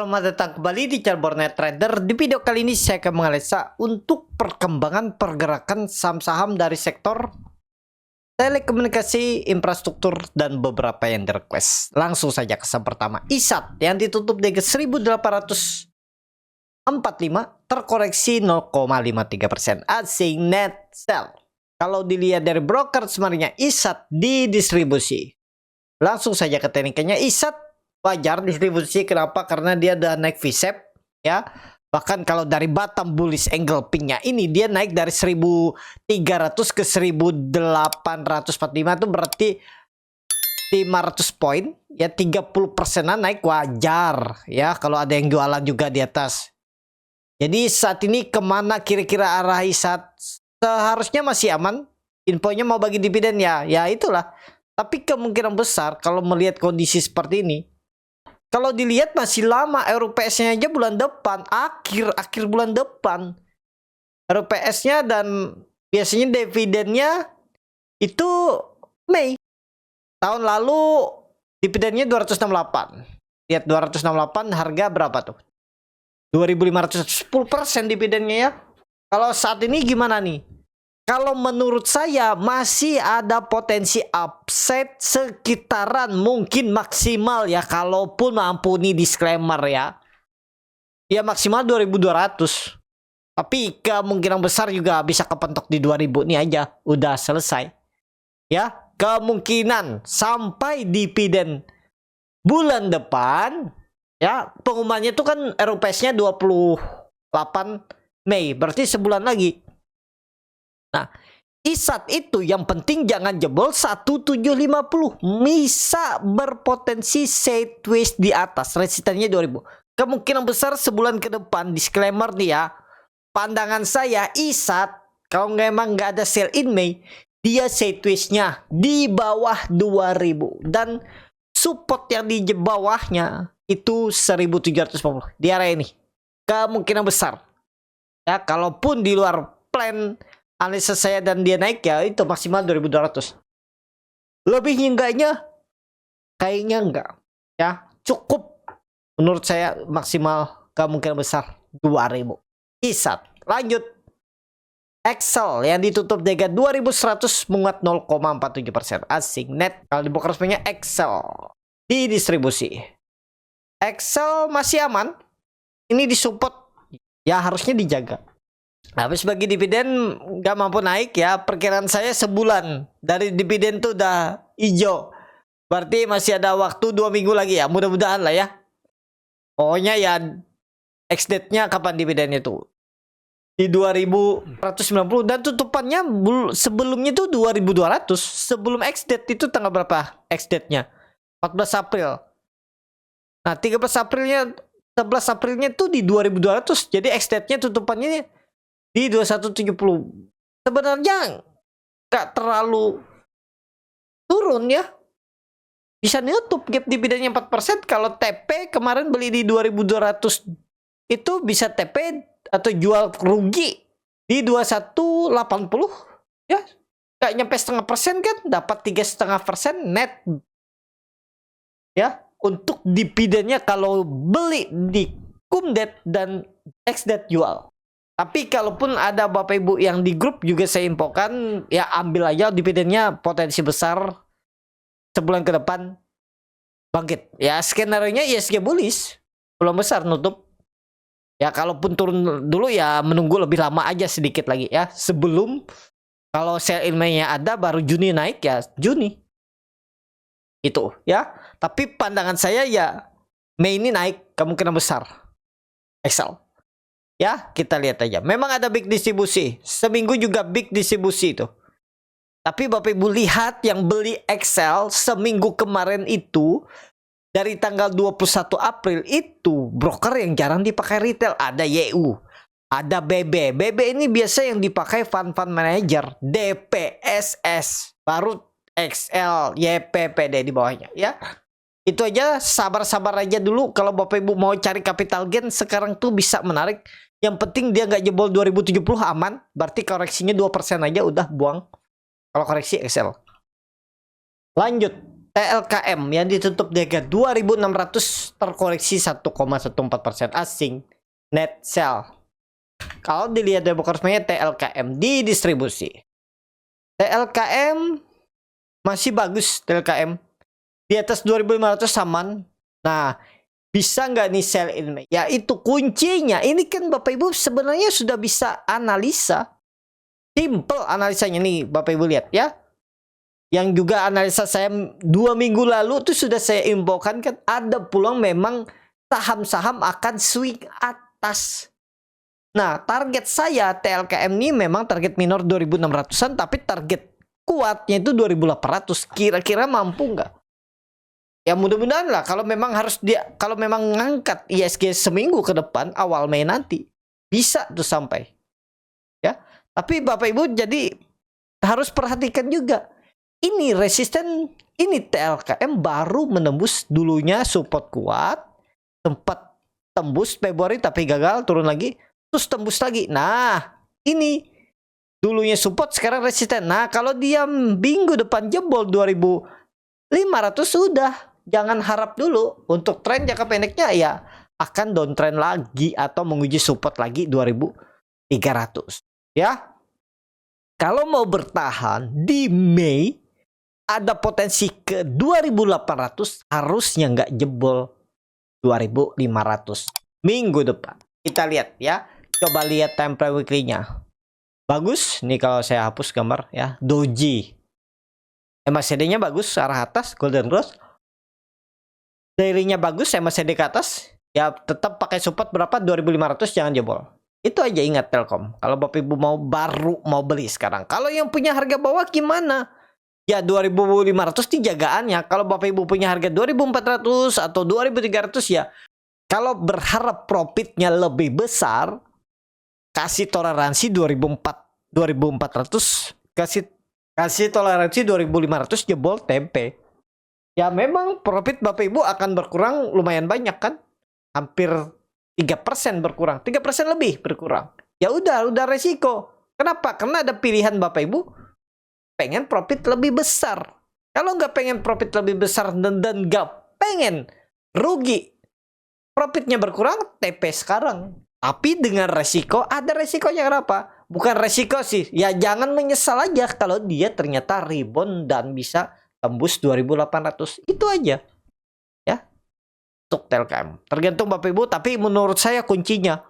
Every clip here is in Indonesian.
selamat datang kembali di channel Bornet Trader. Di video kali ini saya akan menganalisa untuk perkembangan pergerakan saham-saham dari sektor telekomunikasi, infrastruktur, dan beberapa yang di-request. Langsung saja ke saham pertama, ISAT yang ditutup di 1845, terkoreksi 0,53%, asing net sell. Kalau dilihat dari broker sebenarnya ISAT didistribusi. Langsung saja ke tekniknya, ISAT wajar distribusi. Kenapa? Karena dia udah naik V-shape ya. Bahkan kalau dari bottom bullish angle pink-nya ini dia naik dari 1300 ke 1845, itu berarti 500 poin ya, 30%-an naik, wajar ya kalau ada yang jualan juga di atas. Jadi saat ini kemana kira-kira arah ISAT? Seharusnya masih aman. Infonya mau bagi dividen ya itulah. Tapi kemungkinan besar kalau melihat kondisi seperti ini, kalau dilihat masih lama, RPS-nya aja bulan depan, akhir bulan depan RPS-nya, dan biasanya dividennya itu Mei. Tahun lalu dividennya 268. Lihat 268, harga berapa tuh? 2.500, 10% dividennya ya. Kalau saat ini gimana nih? Kalau menurut saya masih ada potensi upside sekitaran mungkin maksimal ya, kalaupun mampuni disclaimer ya maksimal 2.200. Tapi kemungkinan besar juga bisa kepentok di 2.000 nih aja, udah selesai ya. Kemungkinan sampai dividen bulan depan ya, pengumumannya itu kan RPS-nya 28 Mei, berarti sebulan lagi. Nah, ISAT itu yang penting jangan jebol 1750. Bisa berpotensi sideways di atas, resistennya 2000. Kemungkinan besar sebulan ke depan, disclaimer nih ya, pandangan saya ISAT kalau emang nggak ada sell in Mei, dia sideways-nya di bawah 2000, dan support yang di bawahnya itu 1750 di area ini. Kemungkinan besar ya, kalaupun di luar plan analisa saya dan dia naik ya, itu maksimal 2.200. Lebih enggaknya kayaknya enggak ya, cukup menurut saya maksimal kemungkinan besar 2.000 ISAT. Lanjut, Excel yang ditutup dengan 2.100 menguat 0,47%, asing net. Kalau di broker resminya Excel didistribusi. Excel masih aman, ini disupport ya, harusnya dijaga. Habis bagi dividen nggak mampu naik ya, perkiraan saya sebulan dari dividen tuh udah hijau, berarti masih ada waktu 2 minggu lagi ya, mudah-mudahan lah ya. Pokoknya ya ex date-nya kapan dividennya tuh di 2.190, dan tutupannya sebelumnya tuh 2.200. Sebelum ex date itu tanggal berapa ex date-nya? 14 April. Nah 13 Aprilnya 11 Aprilnya tuh di 2.200, jadi ex date-nya tutupannya di 2170. Sebenarnya nggak terlalu turun ya, bisa nutup gap dividennya 4%. Kalau TP kemarin beli di 2.200 itu bisa TP atau jual rugi di 2180 ya, nggak nyampe 0,5% kan, dapat 3,5% net ya untuk dividennya kalau beli di Kumdet dan XDET jual. Tapi kalaupun ada Bapak Ibu yang di grup juga saya infokan ya, ambil aja dividennya, potensi besar sebulan ke depan bangkit ya. Skenario nya ISG bullish, belum besar nutup ya. Kalaupun turun dulu ya menunggu lebih lama aja sedikit lagi ya, sebelum kalau sell in Mei-nya ada baru Juni naik ya, Juni itu ya. Tapi pandangan saya ya Mei ini naik kemungkinan besar Excel. Ya, kita lihat aja. Memang ada big distribusi. Seminggu juga big distribusi itu. Tapi Bapak Ibu lihat yang beli Excel seminggu kemarin itu, dari tanggal 21 April itu broker yang jarang dipakai retail. Ada YU, ada BB. BB ini biasa yang dipakai fund manager, DPSS, baru XL, YPPD di bawahnya ya. Itu aja, sabar-sabar aja dulu. Kalau Bapak Ibu mau cari capital gain sekarang tuh bisa menarik. Yang penting dia nggak jebol 2070, aman. Berarti koreksinya 2% aja udah buang kalau koreksi Excel. Lanjut, TLKM yang ditutup di harga 2.600 terkoreksi 1,14% asing net sell. Kalau dilihat dari broker TLKM di distribusi, TLKM masih bagus. TLKM di atas 2.500 aman. Nah, bisa nggak nih sell in? Ya itu kuncinya. Ini kan Bapak Ibu sebenarnya sudah bisa analisa. Simple analisanya nih Bapak Ibu lihat ya. Yang juga analisa saya 2 minggu lalu itu sudah saya infokan kan ada peluang memang saham-saham akan swing atas. Nah, target saya TLKM ini memang target minor 2.600-an tapi target kuatnya itu 2.800. Kira-kira mampu nggak? Ya mudah-mudahan lah kalau memang kalau memang ngangkat ISG seminggu ke depan awal Mei nanti bisa tuh sampai. Ya. Tapi Bapak Ibu jadi harus perhatikan juga. Ini resisten, ini TLKM baru menembus dulunya support kuat, sempat tembus Februari tapi gagal, turun lagi, terus tembus lagi. Nah, ini dulunya support, sekarang resisten. Nah, kalau dia minggu depan jebol 2.500 sudah, jangan harap dulu. Untuk tren jangka pendeknya ya akan downtrend lagi atau menguji support lagi 2.300. Ya, kalau mau bertahan di Mei, ada potensi ke 2.800 harusnya nggak jebol 2.500 minggu depan. Kita lihat ya. Coba lihat time frame weekly-nya. Bagus. Nih kalau saya hapus gambar ya. Doji. MACD-nya bagus arah atas. Golden Cross. Daily-nya bagus. MACD ke atas. Ya tetap pakai support berapa? 2.500 jangan jebol. Itu aja ingat Telkom. Kalau Bapak Ibu baru mau beli sekarang. Kalau yang punya harga bawah gimana? Ya 2.500 di jagaannya. Kalau Bapak Ibu punya harga 2.400 atau 2.300 ya. Kalau berharap profitnya lebih besar, kasih toleransi 2.400, kasih toleransi 2.500 jebol tempe. Ya memang profit Bapak Ibu akan berkurang lumayan banyak kan? Hampir 3% berkurang, 3% lebih berkurang. Ya udah resiko. Kenapa? Karena ada pilihan Bapak Ibu pengen profit lebih besar. Kalau nggak pengen profit lebih besar dan nggak pengen rugi, profitnya berkurang, TP sekarang. Tapi dengan resiko, ada resikonya kenapa? Bukan resiko sih, ya jangan menyesal aja kalau dia ternyata rebound dan bisa tembus 2.800. Itu aja. Ya. Untuk Telkom. Tergantung Bapak Ibu, tapi menurut saya kuncinya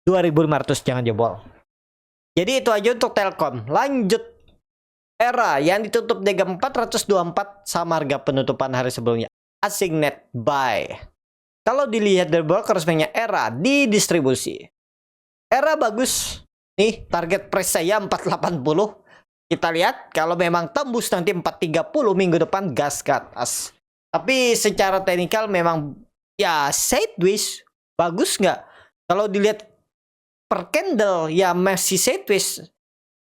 2.500 jangan jebol. Jadi itu aja untuk Telkom. Lanjut. Era yang ditutup di 424 sama harga penutupan hari sebelumnya. Asing net buy. Kalau dilihat dari broker resminya Era di distribusi. Era bagus. Nih target price saya 480. Kita lihat kalau memang tembus nanti 430 minggu depan gas ke atas. Tapi secara teknikal memang ya sideways. Bagus nggak? Kalau dilihat per candle ya masih sideways.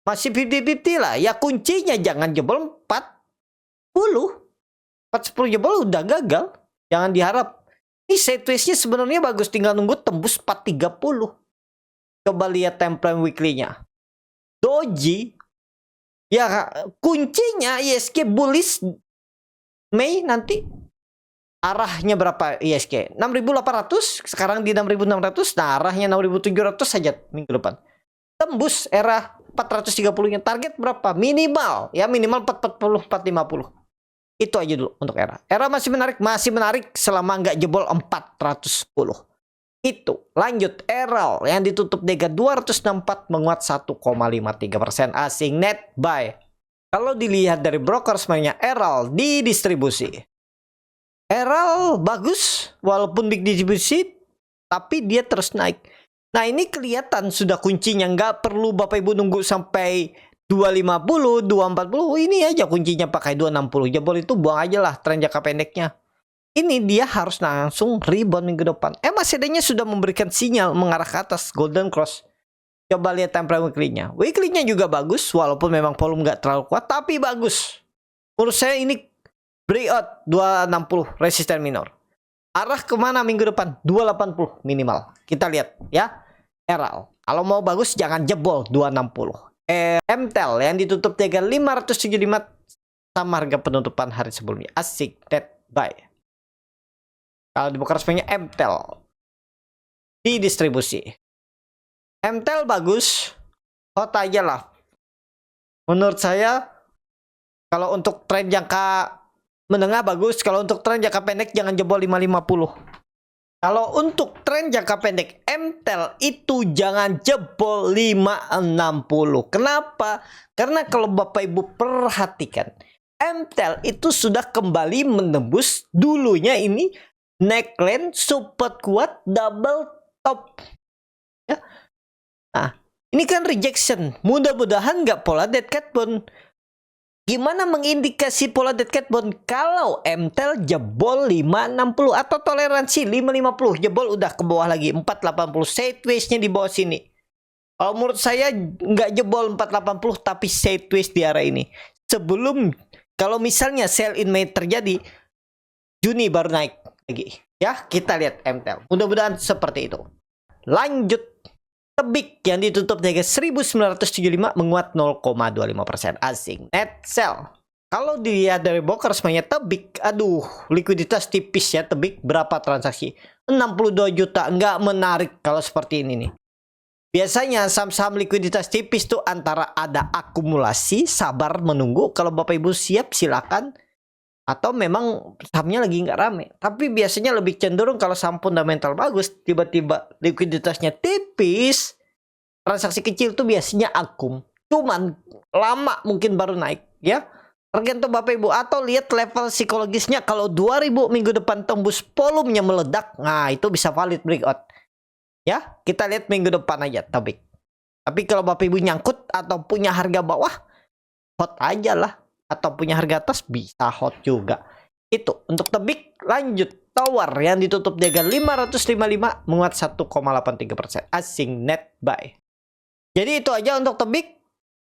Masih 50-50 lah. Ya kuncinya jangan jebol 410 jebol udah gagal. Jangan diharap. Ini sideways-nya sebenarnya bagus. Tinggal nunggu tembus 430. Coba lihat time frame weekly-nya. Doji. Ya kuncinya ISG bullish Mei nanti. Arahnya berapa ISG? 6.800. Sekarang di 6.600. Nah arahnya 6.700 saja minggu depan. Tembus era 430-nya. Target berapa? Minimal. Ya minimal 440, 450. Itu aja dulu untuk era. Era masih menarik selama nggak jebol 410. Itu. Lanjut. Era yang ditutup DG 264 menguat 1,53% asing net buy. Kalau dilihat dari broker semuanya Era di distribusi. Era bagus walaupun big distribusi tapi dia terus naik. Nah ini kelihatan sudah kuncinya, nggak perlu Bapak Ibu nunggu sampai 250, 240, ini aja kuncinya pakai 260. Jebol itu buang aja lah tren jangka pendeknya. Ini dia harus langsung rebound minggu depan. MACD-nya sudah memberikan sinyal mengarah ke atas Golden Cross. Coba lihat time frame weekly-nya. Weekly-nya juga bagus walaupun memang volume nggak terlalu kuat tapi bagus. Menurut saya ini breakout 260 resisten minor. Arah kemana minggu depan? 280 minimal. Kita lihat ya. RL. Kalau mau bagus jangan jebol 260. MTEL yang ditutup 575 sama harga penutupan hari sebelumnya. Asik, net buy. Kalau di broker resminya MTEL di distribusi. MTEL bagus, hot aja lah. Menurut saya, kalau untuk tren jangka menengah bagus, kalau untuk tren jangka pendek jangan jebol 550. Kalau untuk tren jangka pendek MTEL itu jangan jebol 560. Kenapa? Karena kalau Bapak Ibu perhatikan, MTEL itu sudah kembali menembus dulunya ini neckline support kuat double top. Ya. Nah, ini kan rejection. Mudah-mudahan nggak pola dead cat bone. Gimana mengindikasi pola dead cat bone? Kalau MTEL jebol 560 atau toleransi 550 jebol udah ke bawah lagi 480, sideways-nya di bawah sini. Kalau menurut saya nggak jebol 480 tapi sideways di arah ini. Sebelum kalau misalnya sell in May terjadi, Juni baru naik lagi. Ya, kita lihat MTEL. Mudah-mudahan seperti itu. Lanjut. Tebik yang ditutup di harga 1975 menguat 0,25%. Asing net sell. Kalau dilihat dari broker semuanya Tebik, aduh, likuiditas tipis ya Tebik. Berapa transaksi? 62 juta. Nggak menarik kalau seperti ini nih. Biasanya saham-saham likuiditas tipis tuh antara ada akumulasi, sabar menunggu. Kalau Bapak Ibu siap silakan. Atau memang sahamnya lagi nggak rame. Tapi biasanya lebih cenderung kalau saham fundamental bagus, tiba-tiba likuiditasnya tipis, transaksi kecil tuh biasanya akum. Cuman lama mungkin baru naik ya. Tergantung Bapak Ibu. Atau lihat level psikologisnya. Kalau 2000 minggu depan tembus volumenya meledak, nah itu bisa valid breakout. Ya, kita lihat minggu depan aja Tebik. Tapi kalau Bapak Ibu nyangkut atau punya harga bawah, hot aja lah. Atau punya harga atas bisa hot juga. Itu untuk Tebik. Lanjut Tower yang ditutup di harga 555 menguat 1,83%. Asing net buy. Jadi itu aja untuk Tebik.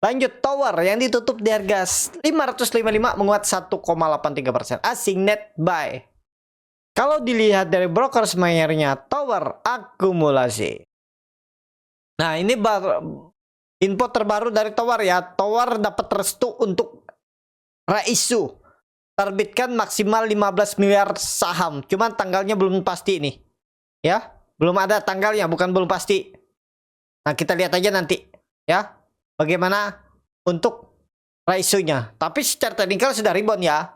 Lanjut Tower yang ditutup di harga 555 menguat 1,83%. Asing net buy. Kalau dilihat dari broker semayarnya Tower akumulasi. Nah, ini info terbaru dari Tower ya. Tower dapat restu untuk Raisu terbitkan maksimal 15 miliar saham. Cuman tanggalnya belum pasti nih. Ya, belum ada tanggalnya, bukan belum pasti. Nah, kita lihat aja nanti ya. Bagaimana untuk Raisunya. Tapi secara teknikal sudah rebound ya.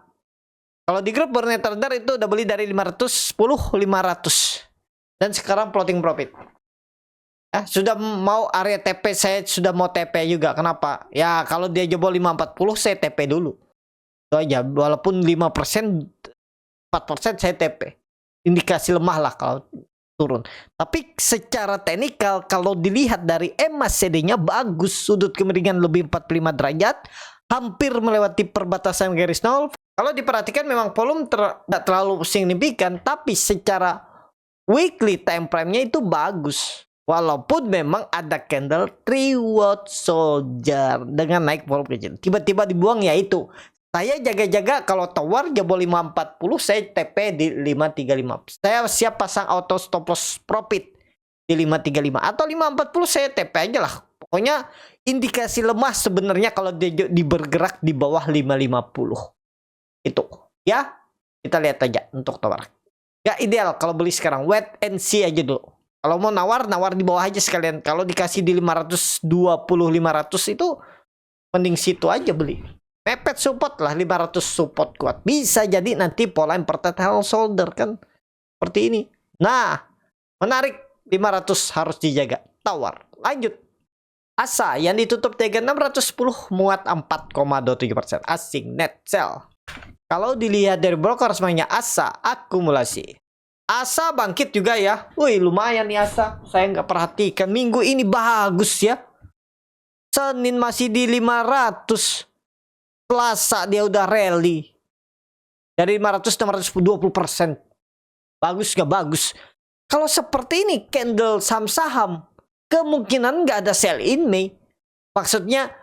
Kalau di grup Burnet Trader itu udah beli dari 510 500. Dan sekarang floating profit. Ya, sudah mau area TP, saya sudah mau TP juga. Kenapa? Ya, kalau dia jebol 540 saya TP dulu. Itu aja, walaupun 5%, 4% saya TP. Indikasi lemah lah kalau turun. Tapi secara teknikal kalau dilihat dari MACD-nya bagus, sudut kemiringan lebih 45 derajat, hampir melewati perbatasan garis nol. Kalau diperhatikan memang volume tidak terlalu signifikan, tapi secara weekly time frame-nya itu bagus. Walaupun memang ada candle 3 watt soldier dengan naik volume kecil. Tiba-tiba dibuang ya itu. Saya jaga-jaga kalau Tower jebol 540 saya TP di 535. Saya siap pasang auto stop loss profit di 535 atau 540 saya TP aja lah. Pokoknya indikasi lemah sebenarnya kalau dia bergerak di bawah 550. Itu ya. Kita lihat aja untuk Tower. Gak ideal kalau beli sekarang, wait and see aja dulu. Kalau mau nawar di bawah aja sekalian. Kalau dikasih di 520 500 itu mending situ aja beli. Mepet support lah 500 support kuat. Bisa jadi nanti pola impertile shoulder kan. Seperti ini. Nah, menarik 500 harus dijaga. Tower. Lanjut. ASA yang ditutup 3610 muat 4,27%. Asing net sell. Kalau dilihat dari broker semuanya ASA akumulasi. ASA bangkit juga ya. Wih, lumayan nih ASA. Saya nggak perhatikan. Minggu ini bagus ya. Senin masih di 500. Selasa dia udah rally dari 500 620%. Bagus gak bagus? Kalau seperti ini candle saham-saham kemungkinan nggak ada sell in May. Maksudnya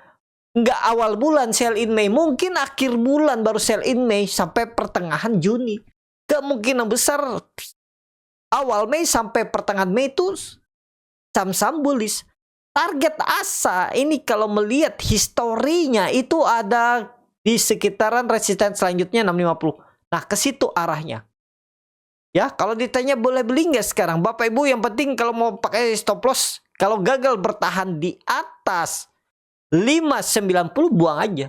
nggak awal bulan sell in May, mungkin akhir bulan baru sell in May sampai pertengahan Juni. Kemungkinan besar awal Mei sampai pertengahan Mei itu saham-saham bullish. Target ASA ini kalau melihat historinya itu ada di sekitaran resisten selanjutnya 650. Nah, ke situ arahnya. Ya, kalau ditanya boleh beli nggak sekarang, Bapak Ibu, yang penting kalau mau pakai stop loss, kalau gagal bertahan di atas 590 buang aja.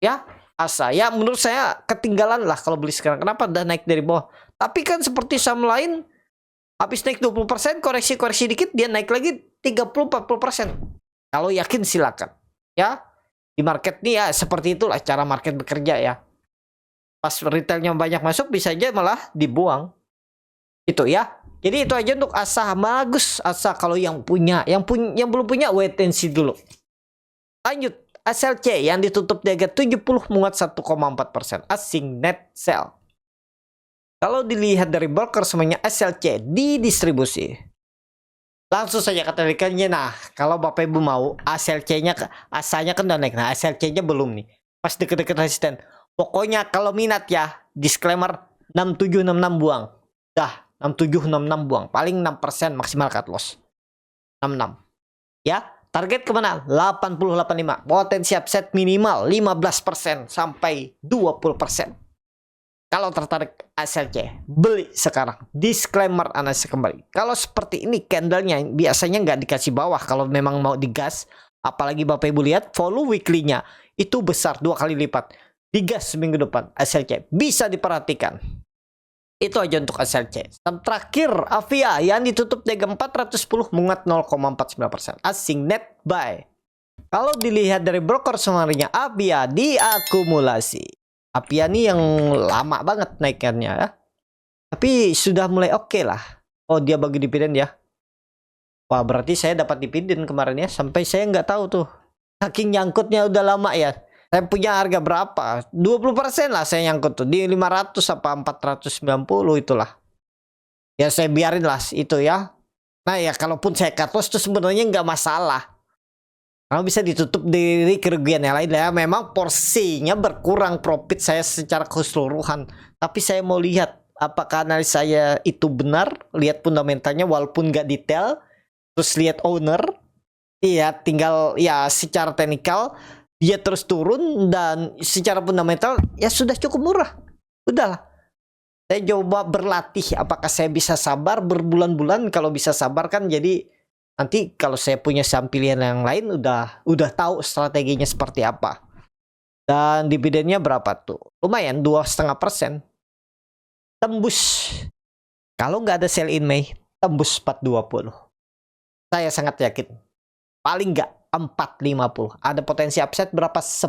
Ya, asa. Ya, menurut saya ketinggalan lah kalau beli sekarang. Kenapa udah naik dari bawah? Tapi kan seperti saham lain, habis naik 20%, koreksi-koreksi dikit, dia naik lagi 30-40%. Kalau yakin silakan. Ya, di market nih ya seperti itulah cara market bekerja ya. Pas retailnya banyak masuk bisa aja malah dibuang. Itu ya. Jadi itu aja untuk asa. Bagus asa kalau yang punya. Yang belum punya wait and see dulu. Lanjut. SLC yang ditutup di harga 70 menguat 1,4%. Asing net sell. Kalau dilihat dari broker semuanya SLC didistribusi. Langsung saja katakannya. Nah, kalau Bapak Ibu mau SLC-nya, asanya kan udah naik. Nah, SLC-nya belum nih. Pas deket-deket resisten. Pokoknya kalau minat ya, disclaimer 6766 buang. Dah, 6766 buang. Paling 6% maksimal cut loss. 66. Ya, target kemana? 8085. Potensi upset minimal 15% sampai 20%. Kalau tertarik SLC, beli sekarang. Disclaimer analisis kembali. Kalau seperti ini candlenya biasanya nggak dikasih bawah kalau memang mau digas. Apalagi Bapak Ibu lihat volume weekly-nya itu besar 2 kali lipat. Digas seminggu depan SLC bisa diperhatikan. Itu aja untuk SLC. Dan terakhir Avia yang ditutup di 410 menguat 0,49%. Asing net buy. Kalau dilihat dari broker summary-nya Avia diakumulasi. Avia ini yang lama banget naikannya ya. Tapi sudah mulai oke lah. Oh, dia bagi dividen ya. Wah, berarti saya dapat dividen kemarin ya. Sampai saya nggak tahu tuh. Saking nyangkutnya udah lama ya. Saya punya harga berapa? 20% lah saya nyangkut tuh. Di 500 apa 490 itulah. Ya saya biarin lah itu ya. Nah ya kalaupun saya cut loss itu sebenarnya nggak masalah. Kalau bisa ditutup dari kerugian yang lain ya. Memang porsinya berkurang profit saya secara keseluruhan. Tapi saya mau lihat apakah analis saya itu benar. Lihat fundamentalnya walaupun nggak detail. Terus lihat owner. Iya tinggal ya secara teknikal. Dia terus turun dan secara fundamental ya sudah cukup murah. Udahlah. Saya coba berlatih apakah saya bisa sabar berbulan-bulan. Kalau bisa sabar kan jadi nanti kalau saya punya saham pilihan yang lain udah tahu strateginya seperti apa. Dan dividennya berapa tuh? Lumayan 2,5%. Tembus. Kalau nggak ada sell in Mei tembus 420. Saya sangat yakin. Paling nggak 450. Ada potensi upside berapa? 10%.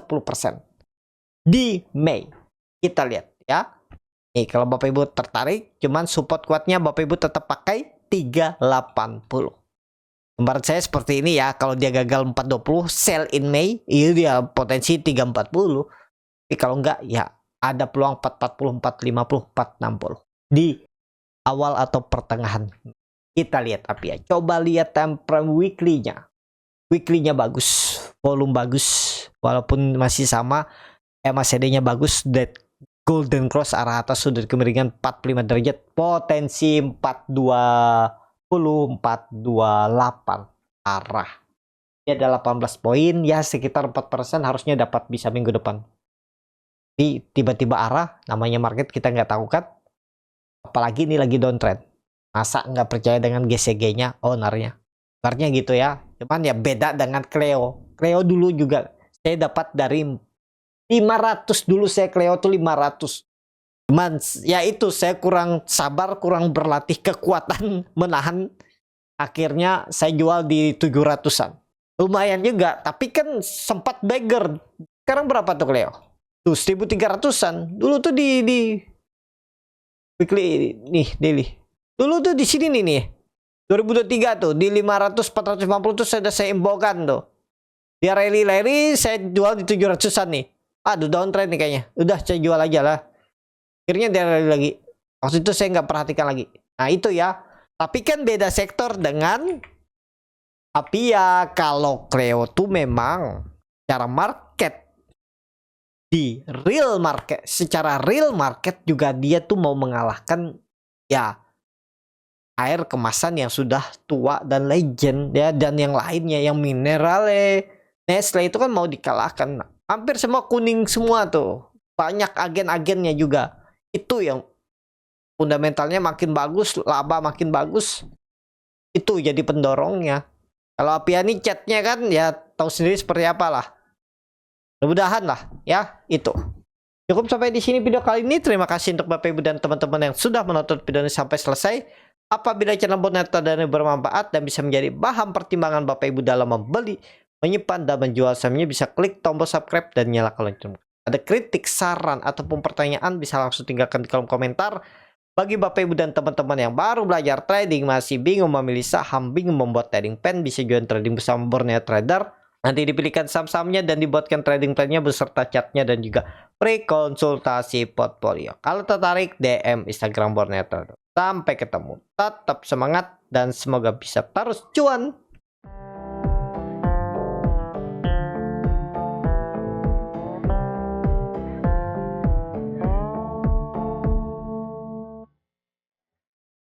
Di Mei. Kita lihat ya. Nih kalau Bapak Ibu tertarik, cuman support kuatnya Bapak Ibu tetap pakai 380. Gambaran saya seperti ini ya. Kalau dia gagal 420, sell in Mei, itu dia potensi 340. Tapi kalau enggak ya ada peluang 440, 450, 460. Di awal atau pertengahan. Kita lihat apa ya. Coba lihat time frame weekly-nya. Weekly-nya bagus, volume bagus, walaupun masih sama, MACD-nya bagus, dead golden cross arah atas sudah kemiringan 45 derajat, potensi 420, 428 arah. Ini ada 18 poin, ya sekitar 4% harusnya dapat bisa minggu depan. Tapi tiba-tiba arah, namanya market kita nggak tahu kan, apalagi ini lagi downtrend. Masa nggak percaya dengan GCG-nya, ownernya. Sebenarnya gitu ya. Cuman ya beda dengan Cleo. Cleo dulu juga saya dapat dari 500 dulu saya Cleo tuh 500. Cuman ya itu saya kurang sabar, kurang berlatih kekuatan menahan. Akhirnya saya jual di 700-an. Lumayan juga, tapi kan sempat beggar. Sekarang berapa tuh Cleo? Tuh 1300-an. Dulu tuh di weekly nih, daily. Dulu tuh di sini nih. 2023 tuh di 500 450 tuh saya imbokan tuh. Dia rally saya jual di 700-an nih. Aduh downtrend nih kayaknya. Udah saya jual aja lah. Akhirnya dia rally lagi. Waktu itu saya nggak perhatikan lagi. Nah itu ya. Tapi kan beda sektor dengan Avia. Kalau Cleo tuh memang cara market di real market, secara real market juga dia tuh mau mengalahkan ya air kemasan yang sudah tua dan legend ya, dan yang lainnya yang Minerale, Nestle itu kan mau dikalahkan. Hampir semua kuning semua tuh. Banyak agen-agennya juga. Itu yang fundamentalnya makin bagus, laba makin bagus. Itu jadi pendorongnya. Kalau Apiani chatnya kan ya tahu sendiri seperti apalah. Mudah-mudahan lah ya itu. Cukup sampai di sini video kali ini. Terima kasih untuk Bapak Ibu dan teman-teman yang sudah menonton video ini sampai selesai. Apabila channel Botnetra dan bermanfaat dan bisa menjadi bahan pertimbangan Bapak Ibu dalam membeli, menyimpan, dan menjual sahamnya, bisa klik tombol subscribe dan nyalakan lonceng. Ada kritik, saran, ataupun pertanyaan bisa langsung tinggalkan di kolom komentar. Bagi Bapak Ibu dan teman-teman yang baru belajar trading, masih bingung memilih saham, bingung membuat trading plan, bisa join trading bersama Borneo Trader. Nanti dipilihkan saham-sahamnya dan dibuatkan trading plan-nya beserta chartnya dan juga pre-konsultasi portfolio. Kalau tertarik, DM Instagram Borneo Trader. Sampai ketemu. Tetap semangat dan semoga bisa terus cuan.